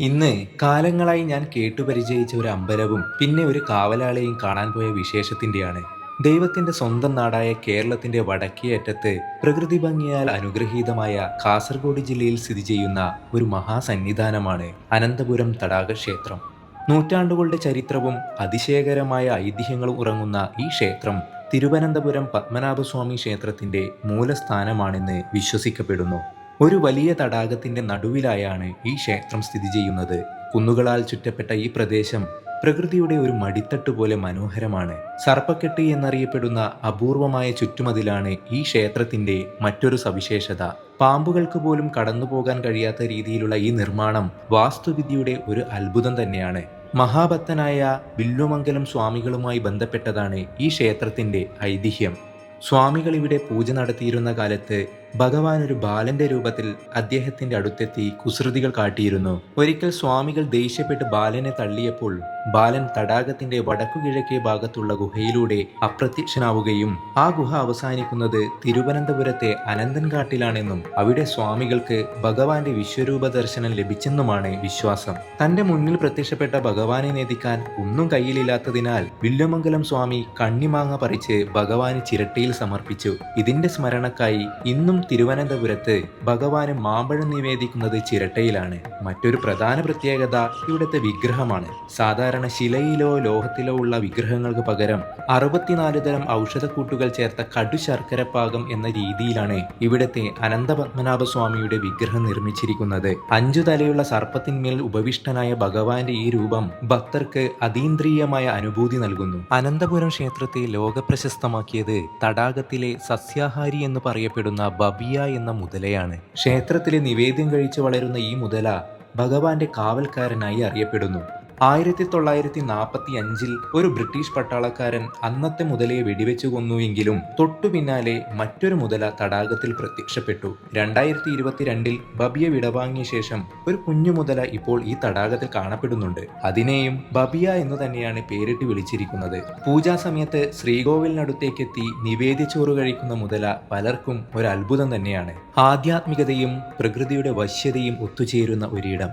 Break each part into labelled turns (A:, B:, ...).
A: ഇന്ന് കാലങ്ങളായി ഞാൻ കേട്ടുപരിചയിച്ച ഒരു അമ്പലവും പിന്നെ ഒരു കാവലാളെയും കാണാൻ പോയ വിശേഷത്തിന്റെയാണ്. ദൈവത്തിന്റെ സ്വന്തം നാടായ കേരളത്തിന്റെ വടക്കേ അറ്റത്ത് പ്രകൃതി ഭംഗിയാൽ അനുഗ്രഹീതമായ കാസർഗോഡ് ജില്ലയിൽ സ്ഥിതി ചെയ്യുന്ന ഒരു മഹാസന്നിധാനമാണ് അനന്തപുരം തടാക ക്ഷേത്രം. നൂറ്റാണ്ടുകളുടെ ചരിത്രവും അതിശയകരമായ ഐതിഹ്യങ്ങളും ഉറങ്ങുന്ന ഈ ക്ഷേത്രം തിരുവനന്തപുരം പത്മനാഭസ്വാമി ക്ഷേത്രത്തിന്റെ മൂലസ്ഥാനമാണെന്ന് വിശ്വസിക്കപ്പെടുന്നു. ഒരു വലിയ തടാകത്തിന്റെ നടുവിലായാണ് ഈ ക്ഷേത്രം സ്ഥിതി ചെയ്യുന്നത്. കുന്നുകളാൽ ചുറ്റപ്പെട്ട ഈ പ്രദേശം പ്രകൃതിയുടെ ഒരു മടിത്തട്ട് പോലെ മനോഹരമാണ്. സർപ്പക്കെട്ട് എന്നറിയപ്പെടുന്ന അപൂർവമായ ചുറ്റുമതിലാണ് ഈ ക്ഷേത്രത്തിന്റെ മറ്റൊരു സവിശേഷത. പാമ്പുകൾക്ക് പോലും കടന്നുപോകാൻ കഴിയാത്ത രീതിയിലുള്ള ഈ നിർമ്മാണം വാസ്തുവിദ്യയുടെ ഒരു അത്ഭുതം തന്നെയാണ്. മഹാഭക്തനായ വില്വമംഗലം സ്വാമികളുമായി ബന്ധപ്പെട്ടതാണ് ഈ ക്ഷേത്രത്തിന്റെ ഐതിഹ്യം. സ്വാമികൾ ഇവിടെ പൂജ നടത്തിയിരുന്ന കാലത്ത് ഭഗവാൻ ഒരു ബാലന്റെ രൂപത്തിൽ അദ്ദേഹത്തിന്റെ അടുത്തെത്തി കുസൃതികൾ കാട്ടിയിരുന്നു. ഒരിക്കൽ സ്വാമികൾ ദേഷ്യപ്പെട്ട് ബാലനെ തള്ളിയപ്പോൾ ബാലൻ തടാകത്തിന്റെ വടക്കുകിഴക്കേ ഭാഗത്തുള്ള ഗുഹയിലൂടെ അപ്രത്യക്ഷനാവുകയും ആ ഗുഹ അവസാനിക്കുന്നത് തിരുവനന്തപുരത്തെ അനന്തൻകാട്ടിലാണെന്നും അവിടെ സ്വാമികൾക്ക് ഭഗവാന്റെ വിശ്വരൂപ ദർശനം ലഭിച്ചെന്നുമാണ് വിശ്വാസം. തന്റെ മുന്നിൽ പ്രത്യക്ഷപ്പെട്ട ഭഗവാനെ നേദിക്കാൻ ഒന്നും കയ്യിലില്ലാത്തതിനാൽ വില്വമംഗലം സ്വാമി കണ്ണിമാങ്ങ പറിച്ച് ഭഗവാന് ചിരട്ടയിൽ സമർപ്പിച്ചു. ഇതിന്റെ സ്മരണക്കായി ഇന്നും തിരുവനന്തപുരത്ത് ഭഗവാന് മാമ്പഴം നിവേദിക്കുന്നത് ചിരട്ടയിലാണ്. മറ്റൊരു പ്രധാന പ്രത്യേകത ഇവിടുത്തെ വിഗ്രഹമാണ്. സാധാരണ ശിലയിലോ ലോഹത്തിലോ ഉള്ള വിഗ്രഹങ്ങൾക്ക് പകരം 64 തരം ഔഷധക്കൂട്ടുകൾ ചേർത്ത കടു ശർക്കരപ്പാകം എന്ന രീതിയിലാണ് ഇവിടുത്തെ അനന്തപത്മനാഭസ്വാമിയുടെ വിഗ്രഹം നിർമ്മിച്ചിരിക്കുന്നത്. 5 തലയുള്ള സർപ്പത്തിന്മേൽ ഉപവിഷ്ടനായ ഭഗവാന്റെ ഈ രൂപം ഭക്തർക്ക് അതീന്ദ്രിയമായ അനുഭൂതി നൽകുന്നു. അനന്തപുരം ക്ഷേത്രത്തെ ലോകപ്രശസ്തമാക്കിയത് തടാകത്തിലെ സസ്യാഹാരി എന്ന് പറയപ്പെടുന്ന ബബിയ എന്ന മുതലയാണ്. ക്ഷേത്രത്തിലെ നിവേദ്യം കഴിച്ച് വളരുന്ന ഈ മുതല ഭഗവാന്റെ കാവൽക്കാരനായി അറിയപ്പെടുന്നു. 1945 ഒരു ബ്രിട്ടീഷ് പട്ടാളക്കാരൻ അന്നത്തെ മുതലയെ വെടിവെച്ചു കൊന്നുവെങ്കിലും തൊട്ടു പിന്നാലെ മറ്റൊരു മുതല തടാകത്തിൽ പ്രത്യക്ഷപ്പെട്ടു. 2022 ബബിയ വിടവാങ്ങിയ ശേഷം ഒരു കുഞ്ഞു മുതല ഇപ്പോൾ ഈ തടാകത്തിൽ കാണപ്പെടുന്നുണ്ട്. അതിനെയും ബബിയ എന്ന് തന്നെയാണ് പേരിട്ട് വിളിച്ചിരിക്കുന്നത്. പൂജാ സമയത്ത് ശ്രീകോവിലിനടുത്തേക്കെത്തി നിവേദ്യച്ചോറ് കഴിക്കുന്ന മുതല പലർക്കും ഒരു അത്ഭുതം തന്നെയാണ്. ആധ്യാത്മികതയും പ്രകൃതിയുടെ വശ്യതയും ഒത്തുചേരുന്ന ഒരിടം.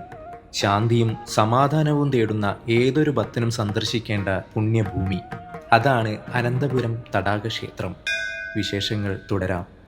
A: ശാന്തിയും സമാധാനവും തേടുന്ന ഏതൊരു ഭക്തനും സന്ദർശിക്കേണ്ട പുണ്യഭൂമി. അതാണ് അനന്തപുരം തടാക ക്ഷേത്രം. വിശേഷങ്ങൾ തുടരാം.